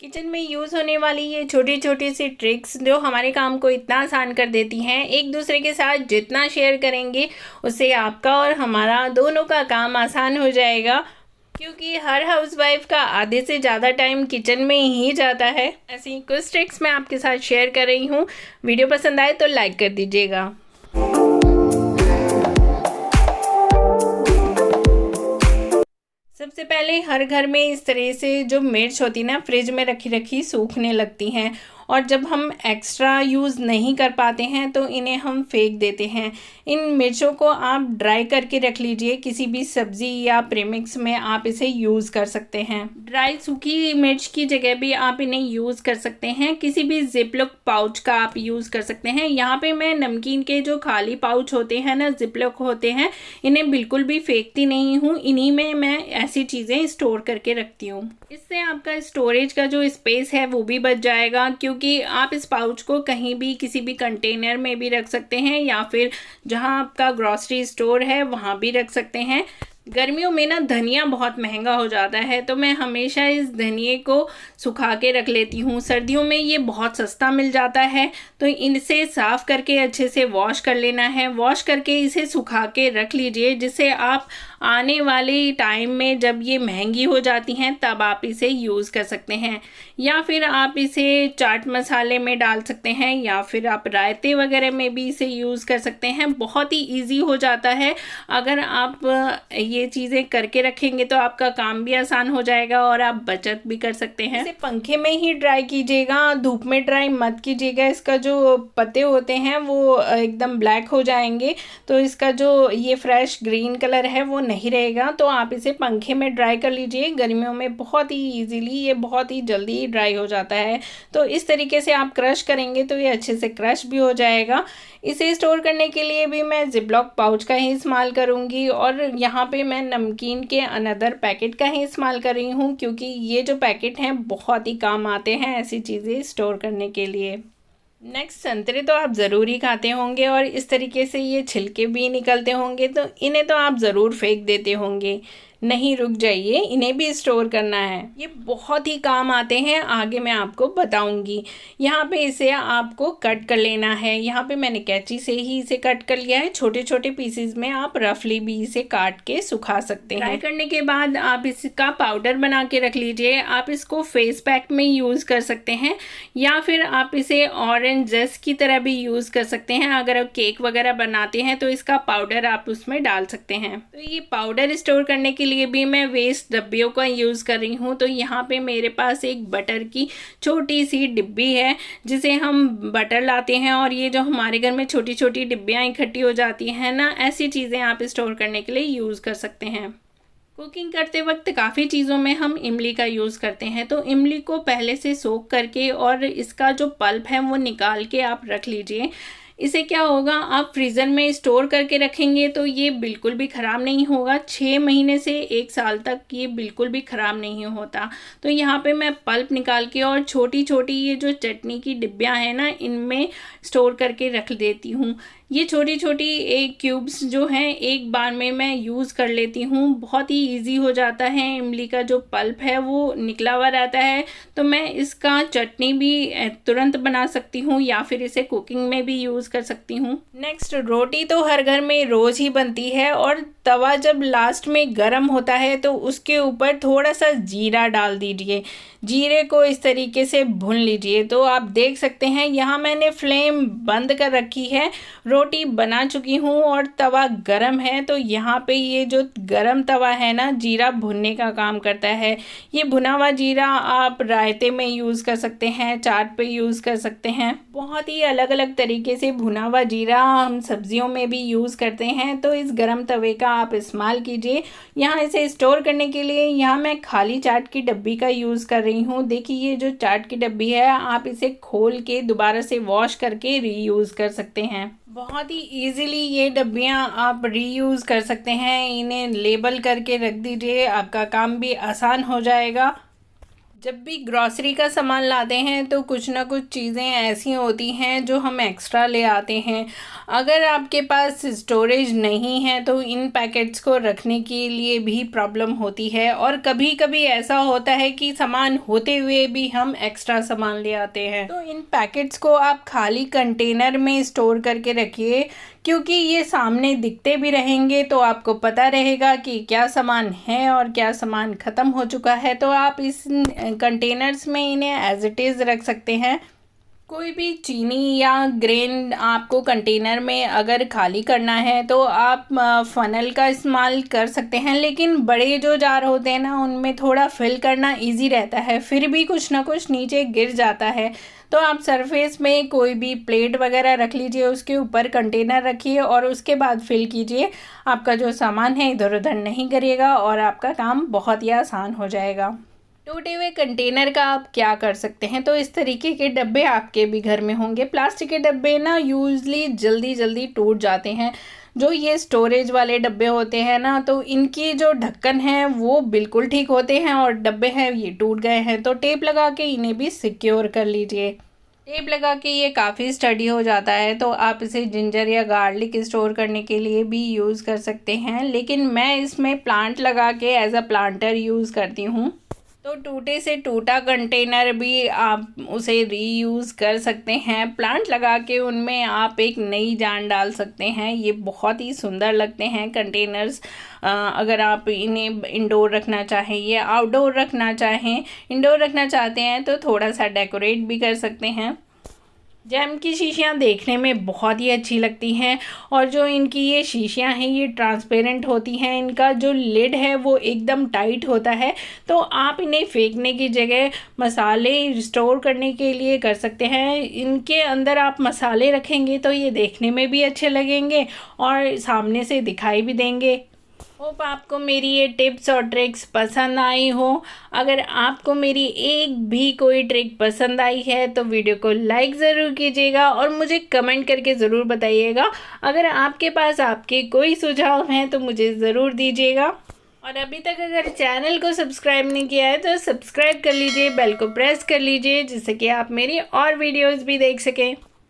Kitchen में use होने वाली ये छोटी छोटी सी ट्रिक्स जो हमारे काम को इतना आसान कर देती हैं, एक दूसरे के साथ जितना शेयर करेंगे उससे आपका और हमारा दोनों का काम आसान हो जाएगा। क्योंकि हर हाउसवाइफ का आधे से ज़्यादा टाइम किचन में ही जाता है। ऐसी कुछ ट्रिक्स मैं आपके साथ शेयर कर रही हूँ। वीडियो पसंद आए तो लाइक कर दीजिएगा। सबसे पहले हर घर में इस तरह से जो मिर्च होती है ना, फ्रिज में रखी रखी सूखने लगती हैं, और जब हम एक्स्ट्रा यूज़ नहीं कर पाते हैं तो इन्हें हम फेंक देते हैं। इन मिर्चों को आप ड्राई करके रख लीजिए, किसी भी सब्ज़ी या प्रीमिक्स में आप इसे यूज़ कर सकते हैं। ड्राई सूखी मिर्च की जगह भी आप इन्हें यूज़ कर सकते हैं। किसी भी जिपलॉक पाउच का आप यूज़ कर सकते हैं। यहाँ पे मैं नमकीन के जो खाली पाउच होते हैं ना, जिपलॉक होते हैं, इन्हें बिल्कुल भी फेंकती नहीं हूँ। इन्हीं में मैं ऐसी चीज़ें स्टोर करके रखती हूँ। इससे आपका स्टोरेज का जो स्पेस है वो भी बच जाएगा, क्योंकि आप इस पाउच को कहीं भी किसी भी कंटेनर में भी रख सकते हैं या फिर जहां आपका ग्रॉसरी स्टोर है वहां भी रख सकते हैं। गर्मियों में ना धनिया बहुत महंगा हो जाता है, तो मैं हमेशा इस धनिए को सुखा के रख लेती हूँ। सर्दियों में ये बहुत सस्ता मिल जाता है, तो इनसे साफ़ करके अच्छे से वॉश कर लेना है। वॉश करके इसे सुखा के रख लीजिए, जिससे आप आने वाले टाइम में जब ये महंगी हो जाती हैं तब आप इसे यूज़ कर सकते हैं। या फिर आप इसे चाट मसाले में डाल सकते हैं, या फिर आप रायते वगैरह में भी इसे यूज़ कर सकते हैं। बहुत ही ईजी हो जाता है। अगर आप ये चीज़ें करके रखेंगे तो आपका काम भी आसान हो जाएगा और आप बचत भी कर सकते हैं। इसे पंखे में ही ड्राई कीजिएगा, धूप में ड्राई मत कीजिएगा। इसका जो पत्ते होते हैं वो एकदम ब्लैक हो जाएंगे, तो इसका जो ये फ्रेश ग्रीन कलर है वो नहीं रहेगा। तो आप इसे पंखे में ड्राई कर लीजिए। गर्मियों में बहुत ही ईजीली ये बहुत ही जल्दी ड्राई हो जाता है। तो इस तरीके से आप क्रश करेंगे तो ये अच्छे से क्रश भी हो जाएगा। इसे स्टोर करने के लिए भी मैं जिपलॉक पाउच का ही इस्तेमाल करूँगी, और यहाँ पे मैं नमकीन के अनदर पैकेट का ही इस्तेमाल कर रही हूँ, क्योंकि ये जो पैकेट हैं बहुत ही काम आते हैं ऐसी चीज़ें स्टोर करने के लिए। नेक्स्ट, संतरे तो आप ज़रूर ही खाते होंगे और इस तरीके से ये छिलके भी निकलते होंगे, तो इन्हें तो आप ज़रूर फेंक देते होंगे। नहीं, रुक जाइए, इन्हें भी स्टोर करना है। ये बहुत ही काम आते हैं, आगे मैं आपको बताऊंगी। यहाँ पे इसे आपको कट कर लेना है। यहाँ पे मैंने कैंची से ही इसे कट कर लिया है। छोटे छोटे पीसेस में आप रफली भी इसे काट के सुखा सकते हैं। फ्राई करने के बाद आप इसका पाउडर बना के रख लीजिए। आप इसको फेस पैक में यूज़ कर सकते हैं, या फिर आप इसे ऑरेंज जस्ट की तरह भी यूज़ कर सकते हैं। अगर आप केक वगैरह बनाते हैं तो इसका पाउडर आप उसमें डाल सकते हैं। तो ये पाउडर स्टोर करने के लिए भी मैं वेस्ट डब्बियों का यूज़ कर रही हूँ। तो यहाँ पे मेरे पास एक बटर की छोटी सी डिब्बी है, जिसे हम बटर लाते हैं, और ये जो हमारे घर में छोटी छोटी डिब्बियाँ इकट्ठी हो जाती हैं ना, ऐसी चीज़ें आप स्टोर करने के लिए यूज़ कर सकते हैं। कुकिंग करते वक्त काफ़ी चीज़ों में हम इमली का यूज़ करते हैं, तो इमली को पहले से सोख करके और इसका जो पल्प है वो निकाल के आप रख लीजिए। इसे क्या होगा, आप फ्रीज़र में स्टोर करके रखेंगे तो ये बिल्कुल भी ख़राब नहीं होगा। 6 महीने से 1 साल तक ये बिल्कुल भी ख़राब नहीं होता। तो यहाँ पे मैं पल्प निकाल के और छोटी छोटी ये जो चटनी की डिब्बियाँ हैं ना, इनमें स्टोर करके रख देती हूँ। ये छोटी छोटी एक क्यूब्स जो हैं एक बार में मैं यूज़ कर लेती हूँ। बहुत ही इजी हो जाता है। इमली का जो पल्प है वो निकला हुआ रहता है, तो मैं इसका चटनी भी तुरंत बना सकती हूँ, या फिर इसे कुकिंग में भी यूज़ कर सकती हूँ। नेक्स्ट, रोटी तो हर घर में रोज़ ही बनती है, और तवा जब लास्ट में गर्म होता है तो उसके ऊपर थोड़ा सा जीरा डाल दीजिए। जीरे को इस तरीके से भून लीजिए। तो आप देख सकते हैं यहाँ मैंने फ्लेम बंद कर रखी है, रोटी बना चुकी हूँ और तवा गरम है। तो यहाँ पे ये जो गरम तवा है ना, जीरा भुनने का काम करता है। ये भुना हुआ जीरा आप रायते में यूज़ कर सकते हैं, चाट पे यूज़ कर सकते हैं। बहुत ही अलग अलग तरीके से भुना हुआ जीरा हम सब्जियों में भी यूज़ करते हैं। तो इस गरम तवे का आप इस्तेमाल कीजिए। यहाँ इसे स्टोर करने के लिए यहाँ मैं खाली चाट की डब्बी का यूज़ कर रही हूँ। देखिए, ये जो चाट की डब्बी है आप इसे खोल के दोबारा से वॉश करके रीयूज़ कर सकते हैं। बहुत ही इजीली ये डब्बियाँ आप रीयूज़ कर सकते हैं। इन्हें लेबल करके रख दीजिए, आपका काम भी आसान हो जाएगा। जब भी ग्रॉसरी का सामान लाते हैं तो कुछ ना कुछ चीज़ें ऐसी होती हैं जो हम एक्स्ट्रा ले आते हैं। अगर आपके पास स्टोरेज नहीं है तो इन पैकेट्स को रखने के लिए भी प्रॉब्लम होती है, और कभी कभी ऐसा होता है कि सामान होते हुए भी हम एक्स्ट्रा सामान ले आते हैं। तो इन पैकेट्स को आप खाली कंटेनर में स्टोर करके रखिए, क्योंकि ये सामने दिखते भी रहेंगे तो आपको पता रहेगा कि क्या सामान है और क्या सामान ख़त्म हो चुका है। तो आप इस कंटेनर्स में इन्हें एज इट इज़ रख सकते हैं। कोई भी चीनी या ग्रेन आपको कंटेनर में अगर खाली करना है तो आप फ़नल का इस्तेमाल कर सकते हैं, लेकिन बड़े जो जार होते हैं ना उनमें थोड़ा फिल करना इजी रहता है, फिर भी कुछ ना कुछ नीचे गिर जाता है। तो आप सरफेस में कोई भी प्लेट वगैरह रख लीजिए, उसके ऊपर कंटेनर रखिए और उसके बाद फिल कीजिए। आपका जो सामान है इधर उधर नहीं गिरेगा और आपका काम बहुत ही आसान हो जाएगा। टूटे हुए कंटेनर का आप क्या कर सकते हैं, तो इस तरीके के डब्बे आपके भी घर में होंगे। प्लास्टिक के डब्बे ना यूजली जल्दी टूट जाते हैं। जो ये स्टोरेज वाले डब्बे होते हैं ना, तो इनकी जो ढक्कन है वो बिल्कुल ठीक होते हैं, और डब्बे हैं ये टूट गए हैं तो टेप लगा के इन्हें भी सिक्योर कर लीजिए। टेप लगा के ये काफ़ी स्टडी हो जाता है, तो आप इसे जिंजर या गार्लिक स्टोर करने के लिए भी यूज़ कर सकते हैं, लेकिन मैं इसमें प्लांट लगा के एज अ प्लांटर यूज़ करती हूँ। तो टूटे से टूटा कंटेनर भी आप उसे रीयूज़ कर सकते हैं। प्लांट लगा के उनमें आप एक नई जान डाल सकते हैं। ये बहुत ही सुंदर लगते हैं कंटेनर्स। अगर आप इन्हें इंडोर रखना चाहें या आउटडोर रखना चाहें, इंडोर रखना चाहते हैं तो थोड़ा सा डेकोरेट भी कर सकते हैं। जैम की शीशियाँ देखने में बहुत ही अच्छी लगती हैं, और जो इनकी ये शीशियाँ हैं ये ट्रांसपेरेंट होती हैं। इनका जो लिड है वो एकदम टाइट होता है, तो आप इन्हें फेंकने की जगह मसाले स्टोर करने के लिए कर सकते हैं। इनके अंदर आप मसाले रखेंगे तो ये देखने में भी अच्छे लगेंगे और सामने से दिखाई भी देंगे। होप आपको मेरी ये टिप्स और ट्रिक्स पसंद आई हो। अगर आपको मेरी एक भी कोई ट्रिक पसंद आई है तो वीडियो को लाइक ज़रूर कीजिएगा और मुझे कमेंट करके ज़रूर बताइएगा। अगर आपके पास आपके कोई सुझाव हैं तो मुझे ज़रूर दीजिएगा। और अभी तक अगर चैनल को सब्सक्राइब नहीं किया है तो सब्सक्राइब कर लीजिए, बेल को प्रेस कर लीजिए, जिससे कि आप मेरी और वीडियोज़ भी देख सकें।